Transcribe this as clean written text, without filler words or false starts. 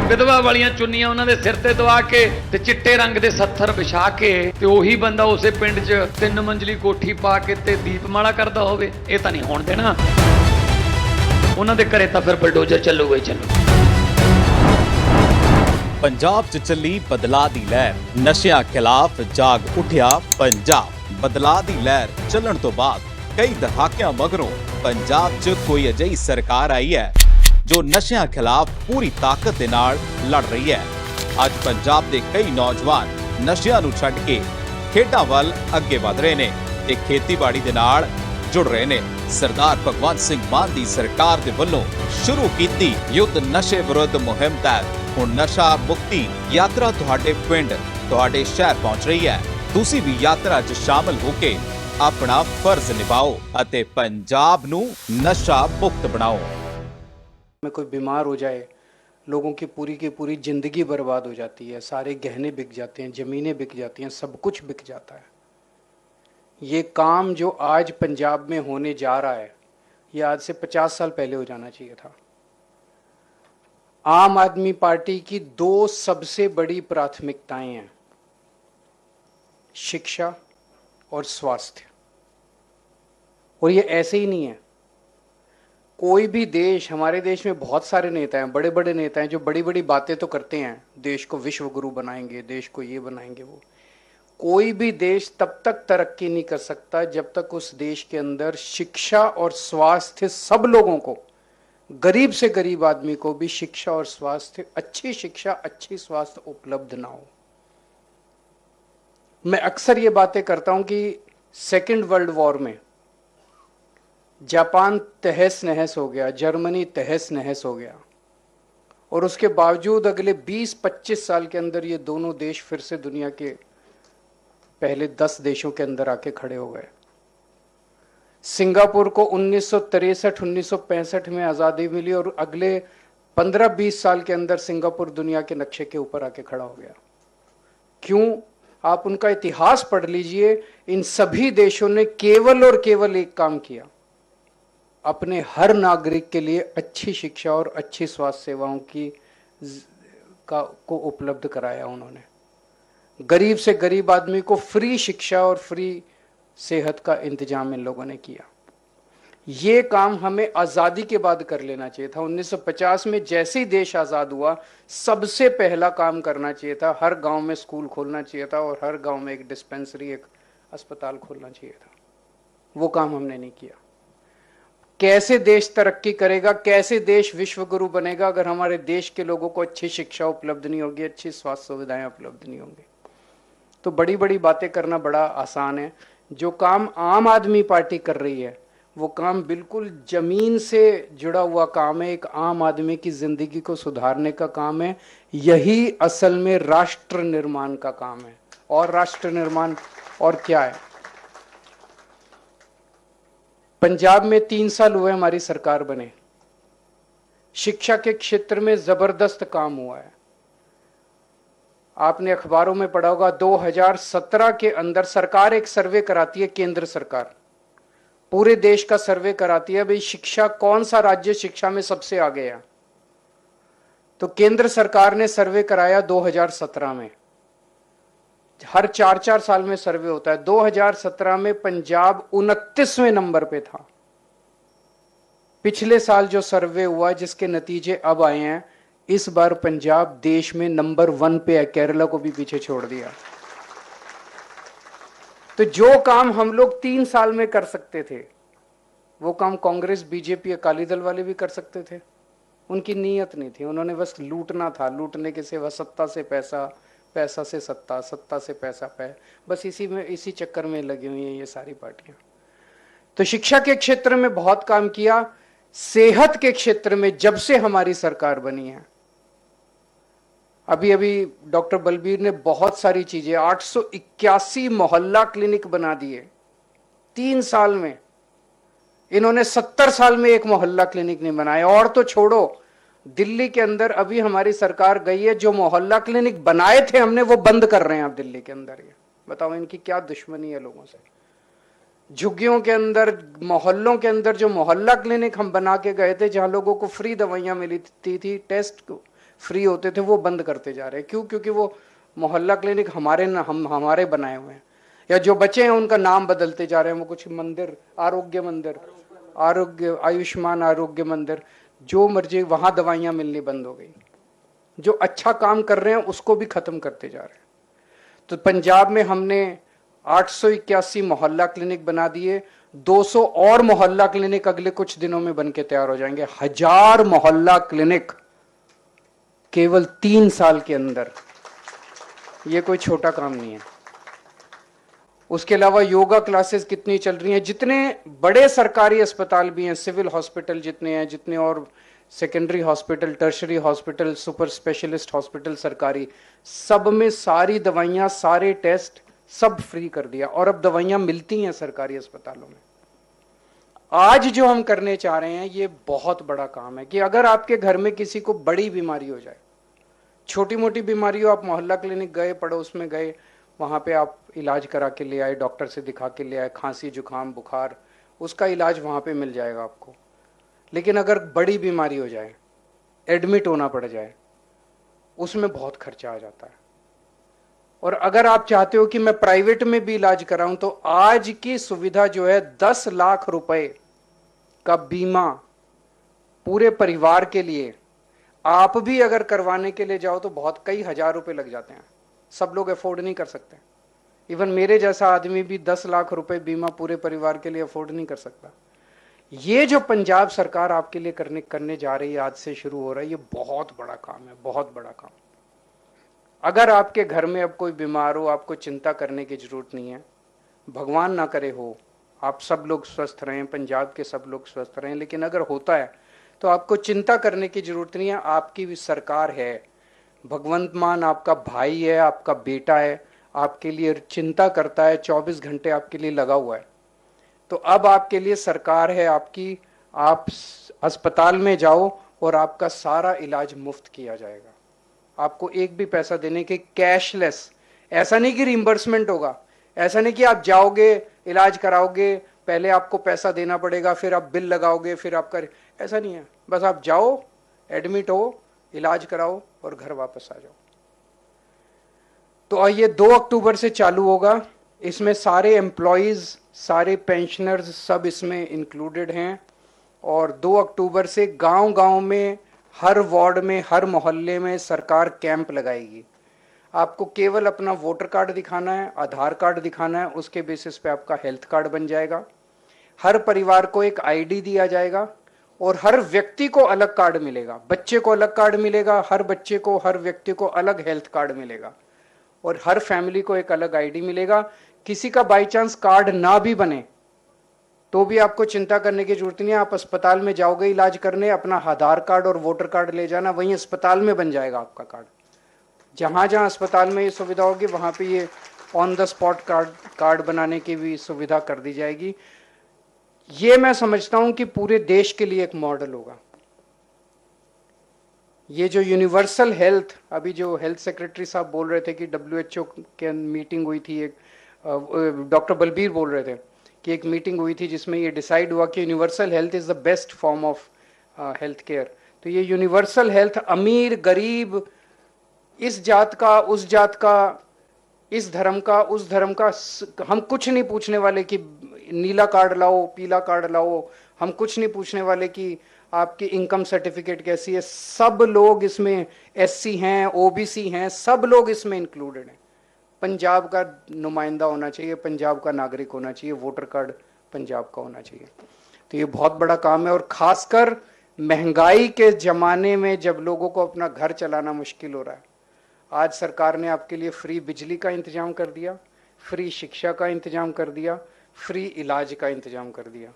ਵਿਧਵਾ ਵਾਲੀਆਂ ਚੁੰਨੀਆਂ ਉਹਨਾਂ ਦੇ ਸਿਰ ਤੇ ਦਵਾ ਕੇ ਤੇ ਚਿੱਟੇ ਰੰਗ ਦੇ ਸੱਥਰ ਵਿਛਾ ਕੇ ਤੇ ਉਹੀ ਬੰਦਾ ਉਸੇ ਪਿੰਡ 'ਚ 3 ਮੰਜ਼ਲੀ ਕੋਠੀ ਪਾ ਕੇ ਤੇ ਦੀਪਮਾਲਾ ਕਰਦਾ ਹੋਵੇ, ਇਹ ਤਾਂ ਨਹੀਂ ਹੋਣ ਦੇਣਾ। ਉਹਨਾਂ ਦੇ ਘਰੇ ਤਾਂ ਫਿਰ ਬਲਡੋਜ਼ਰ ਚੱਲੂਗਾ ਹੀ ਚੱਲੂ। ਪੰਜਾਬ 'ਚ ਚੱਲੀ ਬਦਲਾਅ ਦੀ ਲਹਿਰ, ਨਸ਼ਿਆਂ ਖਿਲਾਫ ਜਾਗ ਉੱਠਿਆ ਪੰਜਾਬ। ਬਦਲਾਅ ਦੀ ਲਹਿਰ ਚੱਲਣ ਤੋਂ ਬਾਅਦ ਕਈ ਦਹਾਕਿਆਂ ਮਗਰੋਂ ਪੰਜਾਬ 'ਚ ਕੋਈ ਅਜਿਹੀ ਸਰਕਾਰ ਆਈ ਹੈ ਜੋ ਨਸ਼ਿਆਂ ਖਿਲਾਫ ਪੂਰੀ ਤਾਕਤ ਦੇ ਨਾਲ ਲੜ ਰਹੀ ਹੈ। ਅੱਜ ਪੰਜਾਬ ਦੇ ਕਈ ਨੌਜਵਾਨ ਨਸ਼ਿਆਂ ਨੂੰ ਛੱਡ ਕੇ ਖੇਡਾਂ ਵੱਲ ਅੱਗੇ ਵਧ ਰਹੇ ਨੇ ਤੇ ਖੇਤੀਬਾੜੀ ਦੇ ਨਾਲ ਜੁੜ ਰਹੇ ਨੇ। ਸਰਦਾਰ ਭਗਵੰਤ ਸਿੰਘ ਮਾਨ ਦੀ ਸਰਕਾਰ ਦੇ ਵੱਲੋਂ ਸ਼ੁਰੂ ਕੀਤੀ ਯੁੱਧ ਨਸ਼ੇ ਵਿਰੁੱਧ ਮੁਹਿੰਮ ਤਹਿਤ ਹੁਣ ਨਸ਼ਾ ਮੁਕਤੀ ਯਾਤਰਾ ਤੁਹਾਡੇ ਪਿੰਡ, ਤੁਹਾਡੇ ਸ਼ਹਿਰ ਪਹੁੰਚ ਰਹੀ ਹੈ। ਤੁਸੀਂ ਵੀ ਯਾਤਰਾ 'ਚ ਸ਼ਾਮਲ ਹੋ ਕੇ ਆਪਣਾ ਫਰਜ਼ ਨਿਭਾਓ ਅਤੇ ਪੰਜਾਬ ਨੂੰ ਨਸ਼ਾ ਮੁਕਤ ਬਣਾਓ। में कोई बीमार हो जाए, लोगों की पूरी ज़िंदगी बर्बाद हो जाती है, सारे गहने बिक जाते हैं, ज़मीनें बिक जाती हैं, सब कुछ बिक जाता है। ये काम जो आज पंजाब में होने जा रहा है, ये आज से 50 साल पहले हो जाना चाहिए था। आम आदमी पार्टी की 2 सबसे बड़ी प्राथमिकताएं हैं, शिक्षा और स्वास्थ्य। और ये ऐसे ही नहीं है। कोई भी देश, हमारे देश में बहुत सारे नेता हैं, बड़े बड़े नेता हैं जो बड़ी बड़ी बातें तो करते हैं, देश को विश्व गुरु बनाएंगे, देश को ये बनाएंगे वो। कोई भी देश तब तक तरक्की नहीं कर सकता जब तक उस देश के अंदर शिक्षा और स्वास्थ्य सब लोगों को, गरीब से गरीब आदमी को भी शिक्षा और स्वास्थ्य, अच्छी शिक्षा अच्छी स्वास्थ्य उपलब्ध ना हो। मैं अक्सर ये बातें करता हूं कि सेकेंड वर्ल्ड वॉर में जापान तहस नहस हो गया, जर्मनी तहस नहस हो गया, और उसके बावजूद अगले 20-25 साल के अंदर ये दोनों देश फिर से दुनिया के पहले 10 देशों के अंदर आके खड़े हो गए। सिंगापुर को 1963-1965 में आज़ादी मिली और अगले 15-20 साल के अंदर सिंगापुर दुनिया के नक्शे के ऊपर आके खड़ा हो गया। क्यों? आप उनका इतिहास पढ़ लीजिए। इन सभी देशों ने केवल और केवल एक काम किया, अपने हर नागरिक के लिए अच्छी शिक्षा और अच्छी स्वास्थ्य सेवाओं को उपलब्ध कराया। उन्होंने गरीब से गरीब आदमी को फ्री शिक्षा और फ्री सेहत का इंतजाम इन लोगों ने किया। ये काम हमें आज़ादी के बाद कर लेना चाहिए था। 1950 में जैसे ही देश आज़ाद हुआ, सबसे पहला काम करना चाहिए था, हर गांव में स्कूल खोलना चाहिए था और हर गांव में एक डिस्पेंसरी, एक अस्पताल खोलना चाहिए था। वो काम हमने नहीं किया। कैसे देश तरक्की करेगा, कैसे देश विश्व गुरु बनेगा अगर हमारे देश के लोगों को अच्छी शिक्षा उपलब्ध नहीं होगी, अच्छी स्वास्थ्य सुविधाएं उपलब्ध नहीं होंगी। तो बड़ी बड़ी बातें करना बड़ा आसान है। जो काम आम आदमी पार्टी कर रही है वो काम बिल्कुल जमीन से जुड़ा हुआ काम है, एक आम आदमी की जिंदगी को सुधारने का काम है। यही असल में राष्ट्र निर्माण का काम है। और राष्ट्र निर्माण और क्या है? पंजाब में 3 साल हुए हमारी सरकार बने, शिक्षा के क्षेत्र में जबरदस्त काम हुआ है। आपने अखबारों में पढ़ा होगा, 2017 के अंदर सरकार एक सर्वे कराती है, केंद्र सरकार पूरे देश का सर्वे कराती है, भाई शिक्षा कौन सा राज्य शिक्षा में सबसे आगे है। तो केंद्र सरकार ने सर्वे कराया 2017 में, हर 4-4 साल में सर्वे होता है। 2017 में पंजाब 29वें नंबर पे था। पिछले साल जो सर्वे हुआ जिसके नतीजे अब आए हैं, इस बार पंजाब देश में नंबर 1 पे है, केरला को भी पीछे छोड़ दिया। तो जो काम हम लोग 3 साल में कर सकते थे, वो काम कांग्रेस, बीजेपी, अकाली दल वाले भी कर सकते थे। उनकी नीयत नहीं थी, उन्होंने बस लूटना था, लूटने के सिवा सत्ता से पैसा, पैसा से सत्ता, सत्ता से पैसा, बस इसी चक्कर में लगी हुई हैं ये सारी पार्टियां। तो शिक्षा के क्षेत्र में बहुत काम किया। सेहत के क्षेत्र में जब से हमारी सरकार बनी है, अभी डॉक्टर बलबीर ने बहुत सारी चीजें, 881 मोहल्ला क्लिनिक बना दिए 3 साल में। इन्होंने 70 साल में एक मोहल्ला क्लिनिक नहीं बनाया। और तो छोड़ो, दिल्ली के अंदर अभी हमारी सरकार गई है, जो मोहल्ला क्लिनिक बनाए थे हमने वो बंद कर रहे हैं आप दिल्ली के अंदर। ये बताओ इनकी क्या दुश्मनी है लोगों से। झुग्गियों के अंदर, मोहल्लों के अंदर जो मोहल्ला क्लिनिक हम बना के गए थे, जहां लोगों को फ्री दवाइयां मिलती थी, टेस्ट फ्री होते थे वो बंद करते जा रहे हैं। क्यों? क्योंकि वो मोहल्ला क्लिनिक हमारे बनाए हुए हैं, या जो बचे हैं उनका नाम बदलते जा रहे हैं। वो कुछ मंदिर, आरोग्य मंदिर, आयुष्मान आरोग्य मंदिर, जो मर्जी, वहां दवाइयां मिलनी बंद हो गई। जो अच्छा काम कर रहे हैं उसको भी खत्म करते जा रहे हैं। तो पंजाब में हमने 881 मोहल्ला क्लिनिक बना दिए, 200 और मोहल्ला क्लिनिक अगले कुछ दिनों में बनके तैयार हो जाएंगे। 1000 मोहल्ला क्लिनिक केवल 3 साल के अंदर। ये कोई छोटा काम नहीं है। उसके अलावा योगा क्लासेस कितनी चल रही हैं। जितने बड़े सरकारी अस्पताल भी हैं, सिविल हॉस्पिटल जितने हैं, जितने और secondary hospital, tertiary hospital, super specialist hospital सरकारी, सब में सारी दवाइयां, सारे टेस्ट सब फ्री कर दिया। और अब दवाइयां मिलती हैं सरकारी अस्पतालों में। आज जो हम करने चाह रहे हैं ये बहुत बड़ा काम है कि अगर आपके घर में किसी को बड़ी बीमारी हो जाए, छोटी मोटी बीमारी हो, आप मोहल्ला क्लिनिक गए, पड़ोस में गए, वहाँ पे आप इलाज करा के ले आए, डॉक्टर से दिखा के ले आए, खांसी जुकाम बुखार, उसका इलाज वहाँ पे मिल जाएगा आपको। लेकिन अगर बड़ी बीमारी हो जाए, एडमिट होना पड़ जाए, उसमें बहुत खर्चा आ जाता है। और अगर आप चाहते हो कि मैं प्राइवेट में भी इलाज कराऊं, तो आज की सुविधा जो है 10 लाख रुपए का बीमा पूरे परिवार के लिए, आप भी अगर करवाने के लिए जाओ तो बहुत कई हजार रुपए लग जाते हैं। सब लोग अफोर्ड नहीं कर सकते। इवन मेरे जैसा आदमी भी 10 लाख रुपए बीमा पूरे परिवार के लिए अफोर्ड नहीं कर सकता। ये जो पंजाब सरकार आपके लिए करने जा रही है, आज से शुरू हो रहा है, ये बहुत बड़ा काम है, बहुत बड़ा काम। अगर आपके घर में अब कोई बीमार हो, आपको चिंता करने की जरूरत नहीं है। भगवान ना करे हो, आप सब लोग स्वस्थ रहें, पंजाब के सब लोग स्वस्थ रहें। लेकिन अगर होता है तो आपको चिंता करने की जरूरत नहीं है। आपकी भी सरकार है, भगवंत मान आपका भाई है, आपका बेटा है, आपके लिए चिंता करता है, 24 घंटे आपके लिए लगा हुआ है। तो अब आपके लिए सरकार है आपकी। आप अस्पताल में जाओ और आपका सारा इलाज मुफ्त किया जाएगा। आपको एक भी पैसा देने के, कैशलेस। ऐसा नहीं कि रिइंबर्समेंट होगा, ऐसा नहीं कि आप जाओगे इलाज कराओगे, पहले आपको पैसा देना पड़ेगा, फिर आप बिल लगाओगे, फिर आप ऐसा नहीं है। बस आप जाओ, एडमिट हो, इलाज कराओ और घर वापस आ जाओ। तो ये 2 अक्टूबर से चालू होगा। इसमें सारे एम्प्लॉयज, सारे पेंशनर्स सब इसमें इंक्लूडेड हैं। और 2 अक्टूबर से गांव-गांव में, हर वार्ड में, हर मोहल्ले में सरकार कैंप लगाएगी। आपको केवल अपना वोटर कार्ड दिखाना है, आधार कार्ड दिखाना है, उसके बेसिस पे आपका हेल्थ कार्ड बन जाएगा। हर परिवार को एक आईडी दिया जाएगा और हर व्यक्ति को अलग कार्ड मिलेगा। बच्चे को अलग कार्ड मिलेगा, हर बच्चे को, हर व्यक्ति को अलग हेल्थ कार्ड मिलेगा और हर फैमिली को एक अलग आईडी मिलेगा। किसी का बाई चांस कार्ड ना भी बने तो भी आपको चिंता करने की जरूरत नहीं है। आप अस्पताल में जाओगे इलाज करने, अपना आधार कार्ड और वोटर कार्ड ले जाना, वहीं अस्पताल में बन जाएगा आपका कार्ड। जहां जहां अस्पताल में ये सुविधा होगी वहां पे ये ऑन द स्पॉट कार्ड बनाने की भी सुविधा कर दी जाएगी। ये मैं समझता हूं कि पूरे देश के लिए एक मॉडल होगा। ये जो यूनिवर्सल हेल्थ, अभी जो हेल्थ सेक्रेटरी साहब बोल रहे थे कि WHO के मीटिंग हुई थी, एक डॉक्टर बलबीर बोल रहे थे कि एक मीटिंग हुई थी जिसमें ये डिसाइड हुआ कि universal health is the best form of health care. तो ये यूनिवर्सल हेल्थ अमीर गरीब, इस जात का उस जात का, इस धर्म का उस धर्म का, हम कुछ नहीं पूछने वाले कि नीला कार्ड लाओ पीला कार्ड लाओ, हम कुछ नहीं पूछने वाले कि आपकी इनकम सर्टिफिकेट कैसी है। सब लोग इसमें SC हैं, OBC हैं, सब लोग इसमें इंक्लूडेड हैं। पंजाब का नुमाइंदा होना चाहिए, पंजाब का नागरिक होना चाहिए, वोटर कार्ड पंजाब का होना चाहिए। तो ये बहुत बड़ा काम है। और खासकर महंगाई के जमाने में जब लोगों को अपना घर चलाना मुश्किल हो रहा है, आज सरकार ने आपके लिए फ्री बिजली का इंतजाम कर दिया, फ्री शिक्षा का इंतजाम कर दिया, फ्री इलाज का इंतजाम कर दिया।